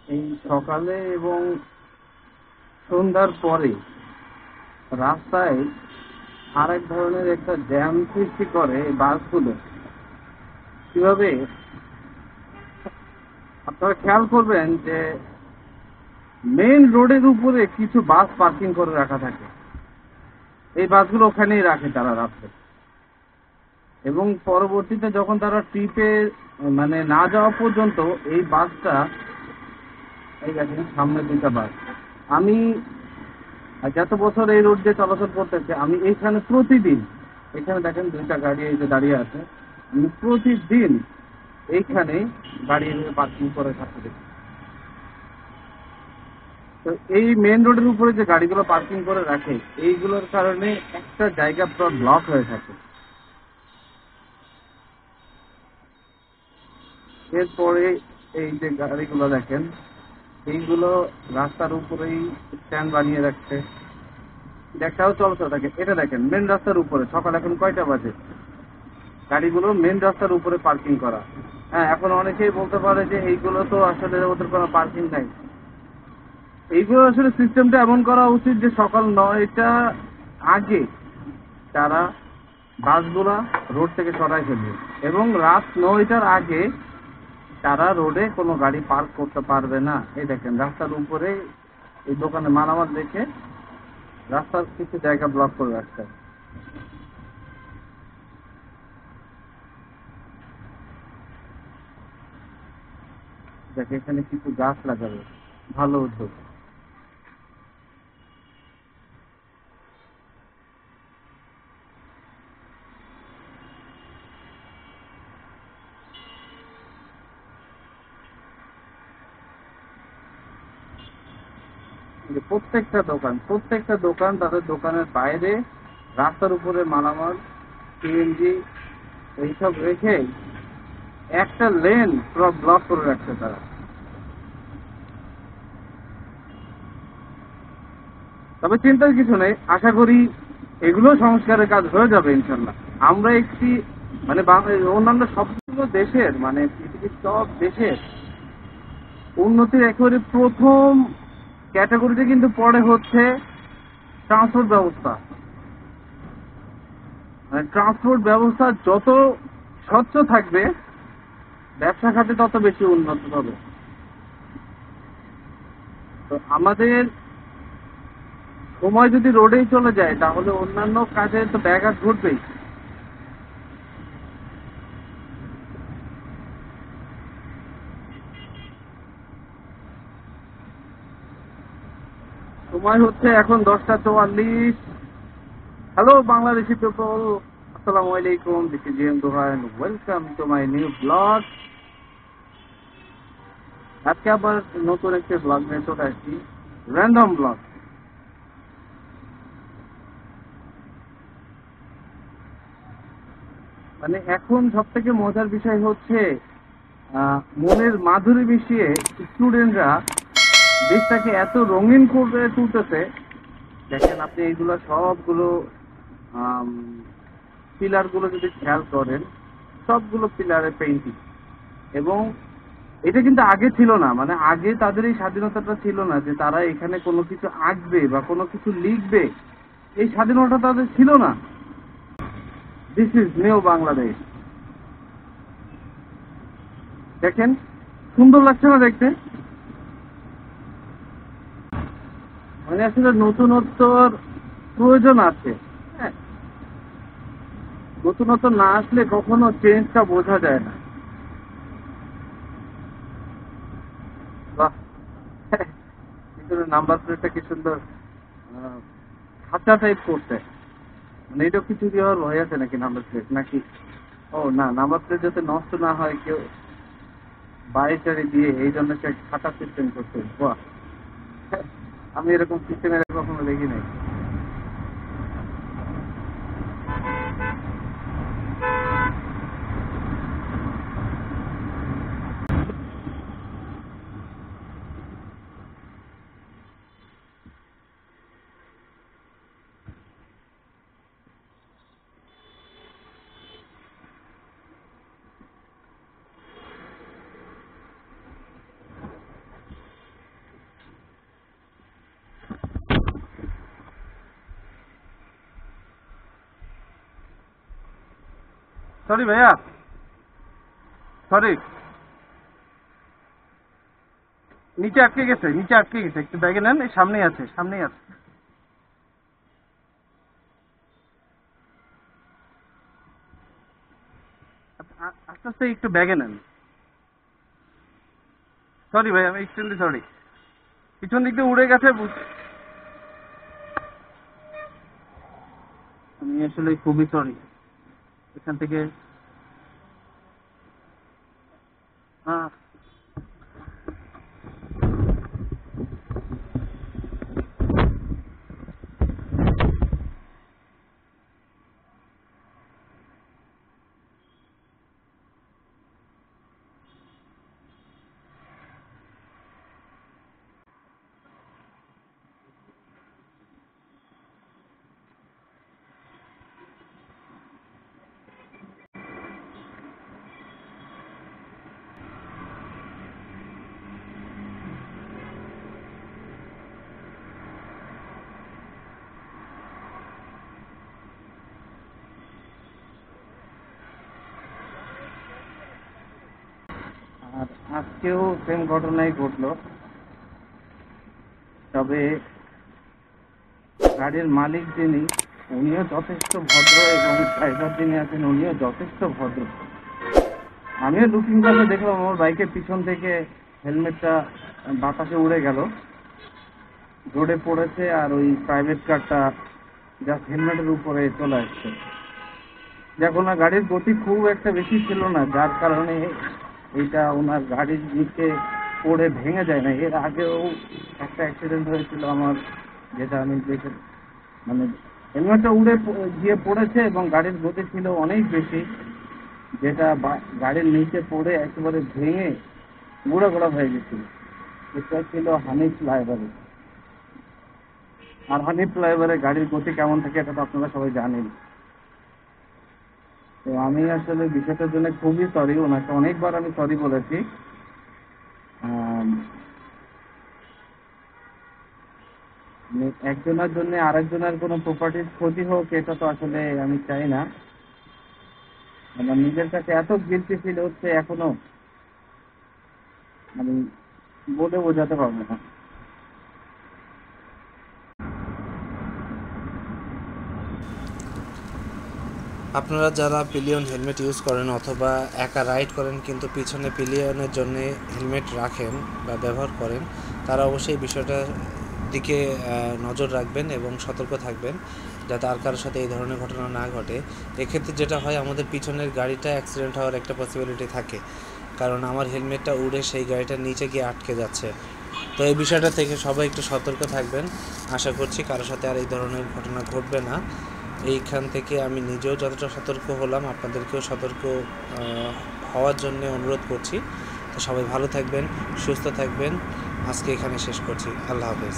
এই সকালে এবং সন্ধ্যার পরে রাস্তায় আরেক ধরনের একটা জ্যাম সৃষ্টি করে এই বাসগুলো। কিভাবে আপনারা খেয়াল করবেন যে মেইন রোডের উপরে কিছু বাস পার্কিং করে রাখা থাকে। এই বাসগুলো ওখানেই রাখে তারা রাস্তায়, এবং পরবর্তীতে যখন তারা ট্রিপে মানে না যাওয়া পর্যন্ত এই বাসটা, এই দেখেন সামনে দুইটা বাস। আমি যত বছর এই রোড দিয়ে চলাচল করতেছে, আমি এইখানে প্রতিদিন, এখানে দেখেন দুইটা গাড়ি এই যে দাঁড়িয়ে আছে, আমি প্রতিদিন এইখানে গাড়ি পার্কিং করে থাকতে দেখি। তো এই মেন রোডের উপরে যে গাড়িগুলো পার্কিং করে রাখে, এইগুলোর কারণে একটা জায়গা পুরো ব্লক হয়ে থাকে। এরপরে এই যে গাড়িগুলো দেখেন, এইগুলো রাস্তার উপরেই স্ট্যান্ড বানিয়ে রাখছে, দেখাও চলতে থাকে। এটা দেখেন মেন রাস্তার উপরে, সকাল এখন কয়টা বাজে, গাড়িগুলো মেন রাস্তার উপরে পার্কিং করা। হ্যাঁ, এখন অনেকেই বলতে পারে যে এইগুলো তো আসলে ওদের কোনো পার্কিং নাই। এইগুলো আসলে সিস্টেমটা এমন করা উচিত যে সকাল 9টা আগে তারা বাসগুলা রোড থেকে সরাই ফেলবে, এবং রাত 9টার আগে তারা রোডে কোনো গাড়ি পার্ক করতে পারবে না। এই দেখেন রাস্তার উপরে এই দোকানে মালামাল রেখে রাস্তার কিছু জায়গা ব্লক করে রাখছে। দেখে এখানে কিছু গাছ লাগাবে, ভালো উদ্যোগ। যে প্রত্যেকটা দোকান তাদের দোকানের বাইরে রাস্তার উপরে মালামাল, সিএনজি এইসব রেখে একটা লেন পুরো ব্লক করে রাখছে তারা। তবে চিন্তার কিছু নেই, আশা করি এগুলো সংস্কারের কাজ হয়ে যাবে ইনশাল্লাহ। আমরা একটি মানে অন্যান্য সবগুলো দেশের, মানে পৃথিবীর সব দেশের উন্নতির একেবারে প্রথম ক্যাটাগরিতে কিন্তু পড়ে হচ্ছে ট্রান্সপোর্ট ব্যবস্থা। মানে ট্রান্সপোর্ট ব্যবস্থা যত স্বচ্ছ থাকবে, ব্যবসা খাতে তত বেশি উন্নত হবে। তো আমাদের সময় যদি রোডেই চলে যায়, তাহলে অন্যান্য কাজে তো ব্যাঘাত ঘটবেই। সময় হচ্ছে এখন 10টা 44। হ্যালো বাংলাদেশি পিপল, আসসালামু আলাইকুম, this is G M Dohan, welcome to my new blog. আজকে আবার নতুন একটি ব্লগ নিয়ে চলে আসছি, র্যান্ডম ব্লগ। মানে এখন সব থেকে মজার বিষয় হচ্ছে মনের মাধুরী মিশিয়ে স্টুডেন্টরা দেশটাকে এত রঙিন করে তুলতেছে। দেখেন আপনি এইগুলো সবগুলো পিলার গুলো যদি খেয়াল করেন, সবগুলো পিলারে পেইন্টিং। এবং এটা কিন্তু আগে ছিল না, মানে আগে তাদের এই স্বাধীনতাটা ছিল না যে তারা এখানে কোনো কিছু আঁকবে বা কোনো কিছু লিখবে, এই স্বাধীনতা তাদের ছিল না। This is new Bangladesh. দেখেন সুন্দর লাগছে না দেখতে? মানে আসলে নতুনত্বর প্রয়োজন আছে। হ্যাঁ, নতুনত্ব না আসলে কখনো চেঞ্জটা বোঝা যায় না। বাহ, ভিতরে নাম্বার প্লেটটা কি সুন্দর খাঁচা টাইপ করছে। মানে এটা কিছু কি আর ভয় আছে নাকি নাম্বার প্লেট নাকি? ও না, নাম্বার প্লেট যাতে নষ্ট না হয় কেউ বাড়ি টাড়ি দিয়ে, এই জন্য সে খাতা সিস্টেম করছে। বাহ, আমি এরকম সিস্টেমের কখনো দেখি নাই। সরি ভাইয়া, সরি, নিচে আটকে গেছে, একটু ব্যাগে নেন, এই সামনেই আছে। আস্তে আস্তে একটু ব্যাগে নেন। সরি ভাই, আমি এক্সট্রিমলি সরি, পিছন দিক দিয়ে উড়ে গেছে। আমি আসলে খুবই সরি। এখান থেকে হ্যাঁ, আর আজকেও সেম ঘটনাই ঘটলো। তবে গাড়ির মালিক যিনি, উনিও যথেষ্ট ভদ্র এবং ড্রাইভার যিনি আছেন উনিও যথেষ্ট ভদ্র। আমিও লুকিং গ্লাসে দেখলাম আমার বাইকের পিছন থেকে হেলমেটটা বাতাসে উড়ে গেল, রোডে পড়েছে, আর ওই প্রাইভেট কারটা জাস্ট হেলমেটের উপরে চলে আসছে। দেখো না, গাড়ির গতি খুব একটা বেশি ছিল না, যার কারণে এইটা ওনার গাড়ির নিচে পড়ে ভেঙে যায় না। এর আগেও একটা অ্যাক্সিডেন্ট হয়েছিল আমার, যেটা আমি দেখে, মানে হেলমেটটা উড়ে গিয়ে পড়েছে এবং গাড়ির গতি ছিল অনেক বেশি, যেটা গাড়ির নিচে পড়ে একেবারে ভেঙে গুঁড়ো গুঁড়ো হয়ে গেছিল। এটা ছিল হানি ফ্লাইওভারে। আর হানি ফ্লাইওভারে গাড়ির গতি কেমন থাকে এটা তো আপনারা সবাই জানেন। তো আমি আসলে বিষয়টার জন্য খুবই সরি, ওনাকে অনেকবার আমি সরি বলেছি। একজনের জন্য আরেকজনের কোনো প্রপার্টির ক্ষতি হোক, এটা তো আসলে আমি চাই না। আমার নিজের কাছে এত গিলটি ফিল হচ্ছে এখনো, আমি বলে বোঝাতে পারবো না। আপনারা যারা পিলিয়ন হেলমেট ইউজ করেন অথবা একা রাইড করেন কিন্তু পিছনে পিলিয়নের জন্য হেলমেট রাখেন বা ব্যবহার করেন, তারা অবশ্যই বিষয়টার দিকে নজর রাখবেন এবং সতর্ক থাকবেন যাতে আর কারোর সাথে এই ধরনের ঘটনা না ঘটে। এক্ষেত্রে যেটা হয়, আমাদের পিছনের গাড়িটা অ্যাক্সিডেন্ট হওয়ার একটা পসিবিলিটি থাকে, কারণ আমার হেলমেটটা উড়ে সেই গাড়িটার নিচে গিয়ে আটকে যাচ্ছে। তো এই বিষয়টা থেকে সবাই একটু সতর্ক থাকবেন। আশা করছি কারোর সাথে আর এই ধরনের ঘটনা ঘটবে না। এইখান থেকে আমি নিজেও যতটা সতর্ক হলাম, আপনাদেরকেও সতর্ক হওয়ার জন্য অনুরোধ করছি। তো সবাই ভালো থাকবেন, সুস্থ থাকবেন। আজকে এখানে শেষ করছি। আল্লাহ হাফেজ।